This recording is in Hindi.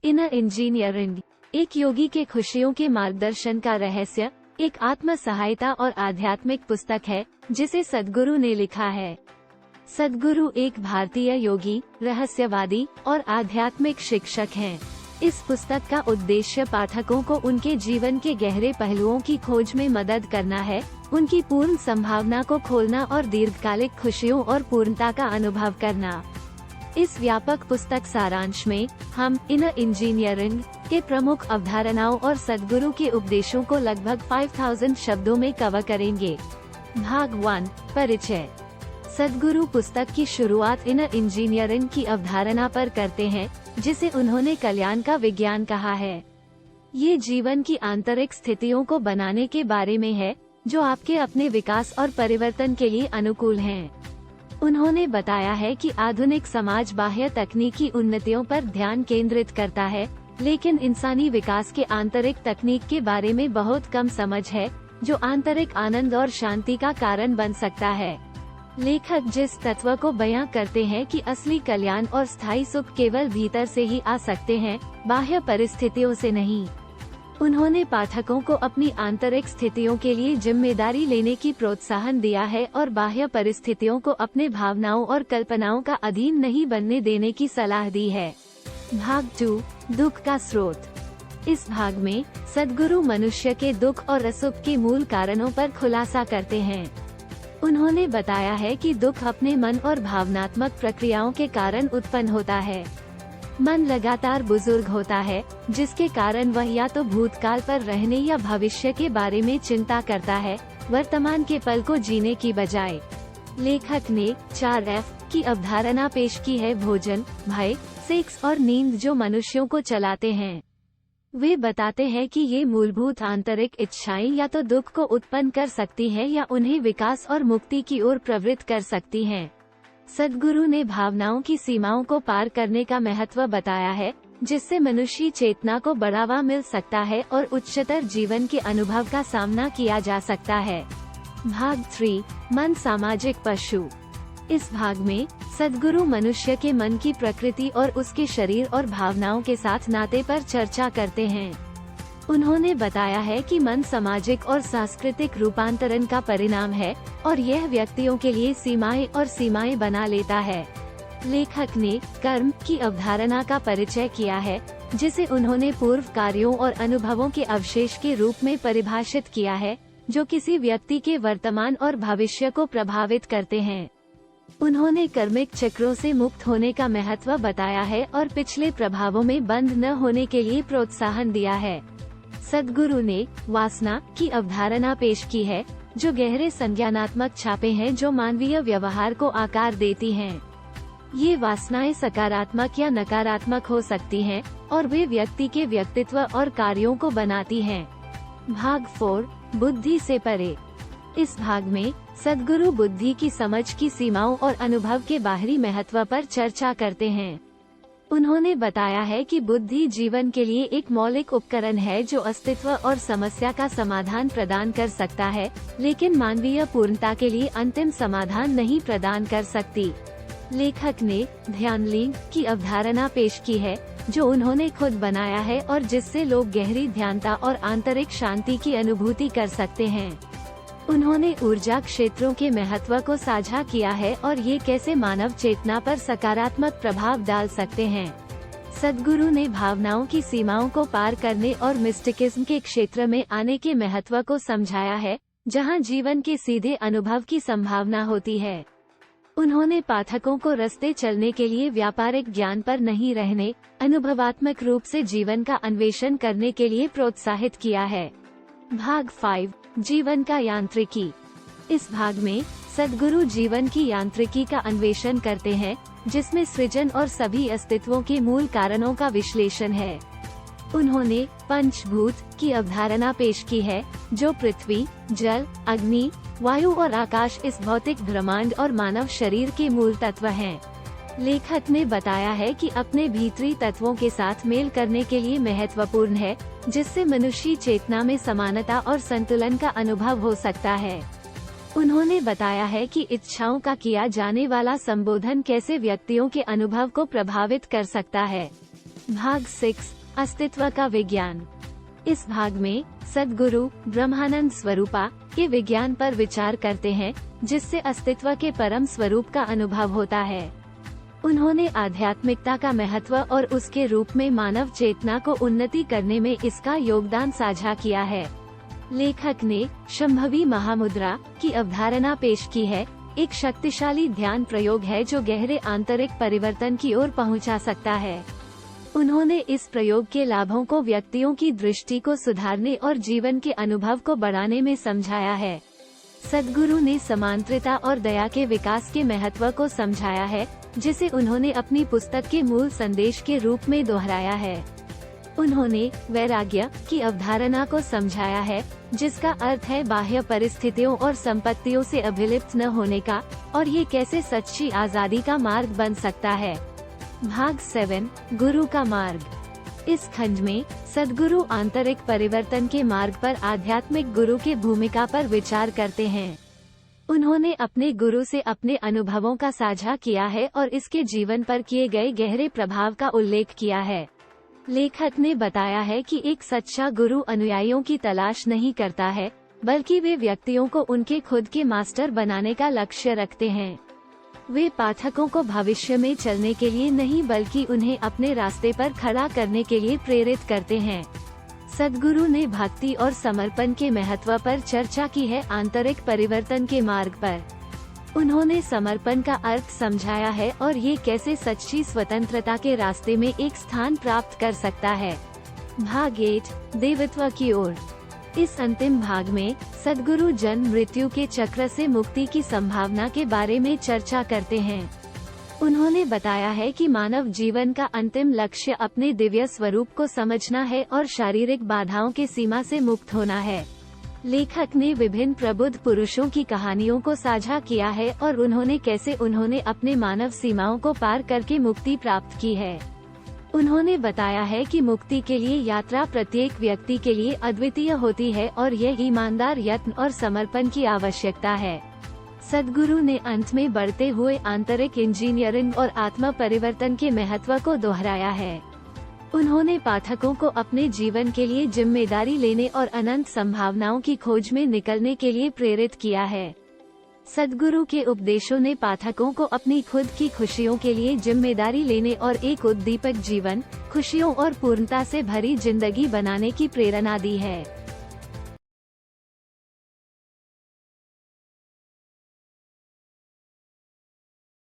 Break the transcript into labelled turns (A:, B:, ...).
A: इनर इंजीनियरिंग एक योगी के खुशियों के मार्गदर्शन का रहस्य एक आत्म सहायता और आध्यात्मिक पुस्तक है जिसे सद्गुरु ने लिखा है। सद्गुरु एक भारतीय योगी, रहस्यवादी और आध्यात्मिक शिक्षक हैं। इस पुस्तक का उद्देश्य पाठकों को उनके जीवन के गहरे पहलुओं की खोज में मदद करना है, उनकी पूर्ण संभावना को खोलना और दीर्घकालिक खुशियों और पूर्णता का अनुभव करना। इस व्यापक पुस्तक सारांश में हम इनर इंजीनियरिंग के प्रमुख अवधारणाओं और सद्गुरु के उपदेशों को लगभग 5000 शब्दों में कवर करेंगे। भाग 1 परिचय। सद्गुरु पुस्तक की शुरुआत इनर इंजीनियरिंग की अवधारणा पर करते हैं, जिसे उन्होंने कल्याण का विज्ञान कहा है। ये जीवन की आंतरिक स्थितियों को बनाने के बारे में है, जो आपके अपने विकास और परिवर्तन के लिए अनुकूल हैं। उन्होंने बताया है कि आधुनिक समाज बाह्य तकनीकी उन्नतियों पर ध्यान केंद्रित करता है, लेकिन इंसानी विकास के आंतरिक तकनीक के बारे में बहुत कम समझ है, जो आंतरिक आनंद और शांति का कारण बन सकता है। लेखक जिस तत्व को बयां करते हैं कि असली कल्याण और स्थायी सुख केवल भीतर से ही आ सकते हैं, बाह्य परिस्थितियों से नहीं। उन्होंने पाठकों को अपनी आंतरिक स्थितियों के लिए जिम्मेदारी लेने की प्रोत्साहन दिया है और बाह्य परिस्थितियों को अपने भावनाओं और कल्पनाओं का अधीन नहीं बनने देने की सलाह दी है। भाग 2 दुख का स्रोत। इस भाग में सद्गुरु मनुष्य के दुख और असुख के मूल कारणों पर खुलासा करते हैं। उन्होंने बताया है कि दुख अपने मन और भावनात्मक प्रक्रियाओं के कारण उत्पन्न होता है। मन लगातार बुजुर्ग होता है, जिसके कारण वह या तो भूतकाल पर रहने या भविष्य के बारे में चिंता करता है, वर्तमान के पल को जीने की बजाय। लेखक ने 4F की अवधारणा पेश की है: भोजन, भय, सेक्स और नींद, जो मनुष्यों को चलाते हैं। वे बताते हैं कि ये मूलभूत आंतरिक इच्छाएं या तो दुख को उत्पन्न कर सकती हैं या उन्हें विकास और मुक्ति की ओर प्रवृत्त कर सकती हैं। सद्गुरु ने भावनाओं की सीमाओं को पार करने का महत्व बताया है, जिससे मनुष्य चेतना को बढ़ावा मिल सकता है और उच्चतर जीवन के अनुभव का सामना किया जा सकता है। भाग 3 मन सामाजिक पशु। इस भाग में सद्गुरु मनुष्य के मन की प्रकृति और उसके शरीर और भावनाओं के साथ नाते पर चर्चा करते हैं। उन्होंने बताया है कि मन सामाजिक और सांस्कृतिक रूपांतरण का परिणाम है और यह व्यक्तियों के लिए सीमाएं बना लेता है। लेखक ने कर्म की अवधारणा का परिचय किया है, जिसे उन्होंने पूर्व कार्यों और अनुभवों के अवशेष के रूप में परिभाषित किया है, जो किसी व्यक्ति के वर्तमान और भविष्य को प्रभावित करते हैं। उन्होंने कर्मिक चक्रों से मुक्त होने का महत्व बताया है और पिछले प्रभावों में बंद न होने के लिए प्रोत्साहन दिया है। सद्गुरु ने वासना की अवधारणा पेश की है, जो गहरे संज्ञानात्मक छापे हैं जो मानवीय व्यवहार को आकार देती हैं। ये वासनाएं सकारात्मक या नकारात्मक हो सकती हैं और वे व्यक्ति के व्यक्तित्व और कार्यों को बनाती हैं। भाग 4 बुद्धि से परे। इस भाग में सद्गुरु बुद्धि की समझ की सीमाओं और अनुभव के बाहरी महत्व पर चर्चा करते हैं। उन्होंने बताया है कि बुद्धि जीवन के लिए एक मौलिक उपकरण है जो अस्तित्व और समस्या का समाधान प्रदान कर सकता है, लेकिन मानवीय पूर्णता के लिए अंतिम समाधान नहीं प्रदान कर सकती। लेखक ने ध्यान की अवधारणा पेश की है, जो उन्होंने खुद बनाया है और जिससे लोग गहरी ध्यानता और आंतरिक शांति की अनुभूति कर सकते हैं। उन्होंने ऊर्जा क्षेत्रों के महत्व को साझा किया है और ये कैसे मानव चेतना पर सकारात्मक प्रभाव डाल सकते हैं। सद्गुरु ने भावनाओं की सीमाओं को पार करने और मिस्टिकिज्म के क्षेत्र में आने के महत्व को समझाया है, जहां जीवन के सीधे अनुभव की संभावना होती है। उन्होंने पाठकों को रास्ते चलने के लिए व्यापारिक ज्ञान पर नहीं रहने, अनुभवात्मक रूप से जीवन का अन्वेषण करने के लिए प्रोत्साहित किया है। भाग 5 जीवन का यांत्रिकी। इस भाग में सद्गुरु जीवन की यांत्रिकी का अन्वेषण करते हैं, जिसमें सृजन और सभी अस्तित्वों के मूल कारणों का विश्लेषण है। उन्होंने पंचभूत की अवधारणा पेश की है, जो पृथ्वी, जल, अग्नि, वायु और आकाश इस भौतिक ब्रह्मांड और मानव शरीर के मूल तत्व हैं। लेखक ने बताया है कि अपने भीतरी तत्वों के साथ मेल करने के लिए महत्वपूर्ण है, जिससे मनुष्य चेतना में समानता और संतुलन का अनुभव हो सकता है। उन्होंने बताया है कि इच्छाओं का किया जाने वाला संबोधन कैसे व्यक्तियों के अनुभव को प्रभावित कर सकता है। भाग 6 अस्तित्व का विज्ञान। इस भाग में सद्गुरु ब्रह्मानंद स्वरूपा के विज्ञान पर विचार करते हैं, जिससे अस्तित्व के परम स्वरूप का अनुभव होता है। उन्होंने आध्यात्मिकता का महत्व और उसके रूप में मानव चेतना को उन्नति करने में इसका योगदान साझा किया है। लेखक ने शंभवी महामुद्रा की अवधारणा पेश की है, एक शक्तिशाली ध्यान प्रयोग है जो गहरे आंतरिक परिवर्तन की ओर पहुंचा सकता है। उन्होंने इस प्रयोग के लाभों को व्यक्तियों की दृष्टि को सुधारने और जीवन के अनुभव को बढ़ाने में समझाया है। सद्गुरु ने समांतरता और दया के विकास के महत्व को समझाया है, जिसे उन्होंने अपनी पुस्तक के मूल संदेश के रूप में दोहराया है। उन्होंने वैराग्य की अवधारणा को समझाया है, जिसका अर्थ है बाह्य परिस्थितियों और संपत्तियों से अभिलिप्त न होने का, और ये कैसे सच्ची आजादी का मार्ग बन सकता है। भाग 7 गुरु का मार्ग। इस खंड में सद्गुरु आंतरिक परिवर्तन के मार्ग पर आध्यात्मिक गुरु की भूमिका पर विचार करते हैं। उन्होंने अपने गुरु से अपने अनुभवों का साझा किया है और इसके जीवन पर किए गए गहरे प्रभाव का उल्लेख किया है। लेखक ने बताया है कि एक सच्चा गुरु अनुयायियों की तलाश नहीं करता है, बल्कि वे व्यक्तियों को उनके खुद के मास्टर बनाने का लक्ष्य रखते हैं। वे पाठकों को भविष्य में चलने के लिए नहीं, बल्कि उन्हें अपने रास्ते पर खड़ा करने के लिए प्रेरित करते हैं। सद्गुरु ने भक्ति और समर्पण के महत्व पर चर्चा की है। आंतरिक परिवर्तन के मार्ग पर उन्होंने समर्पण का अर्थ समझाया है और ये कैसे सच्ची स्वतंत्रता के रास्ते में एक स्थान प्राप्त कर सकता है। भाग 8 देवत्व की ओर। इस अंतिम भाग में सद्गुरु जन्म मृत्यु के चक्र से मुक्ति की संभावना के बारे में चर्चा करते हैं। उन्होंने बताया है कि मानव जीवन का अंतिम लक्ष्य अपने दिव्य स्वरूप को समझना है और शारीरिक बाधाओं के सीमा से मुक्त होना है। लेखक ने विभिन्न प्रबुद्ध पुरुषों की कहानियों को साझा किया है और उन्होंने कैसे उन्होंने अपने मानव सीमाओं को पार करके मुक्ति प्राप्त की है। उन्होंने बताया है कि मुक्ति के लिए यात्रा प्रत्येक व्यक्ति के लिए अद्वितीय होती है और यह ईमानदार यत्न और समर्पण की आवश्यकता है। सद्गुरु ने अंत में बढ़ते हुए आंतरिक इंजीनियरिंग और आत्म परिवर्तन के महत्व को दोहराया है। उन्होंने पाठकों को अपने जीवन के लिए जिम्मेदारी लेने और अनंत संभावनाओं की खोज में निकलने के लिए प्रेरित किया है। सद्गुरु के उपदेशों ने पाठकों को अपनी खुद की खुशियों के लिए जिम्मेदारी लेने और एक उद्दीपक जीवन, खुशियों और पूर्णता से भरी जिंदगी बनाने की प्रेरणा दी है।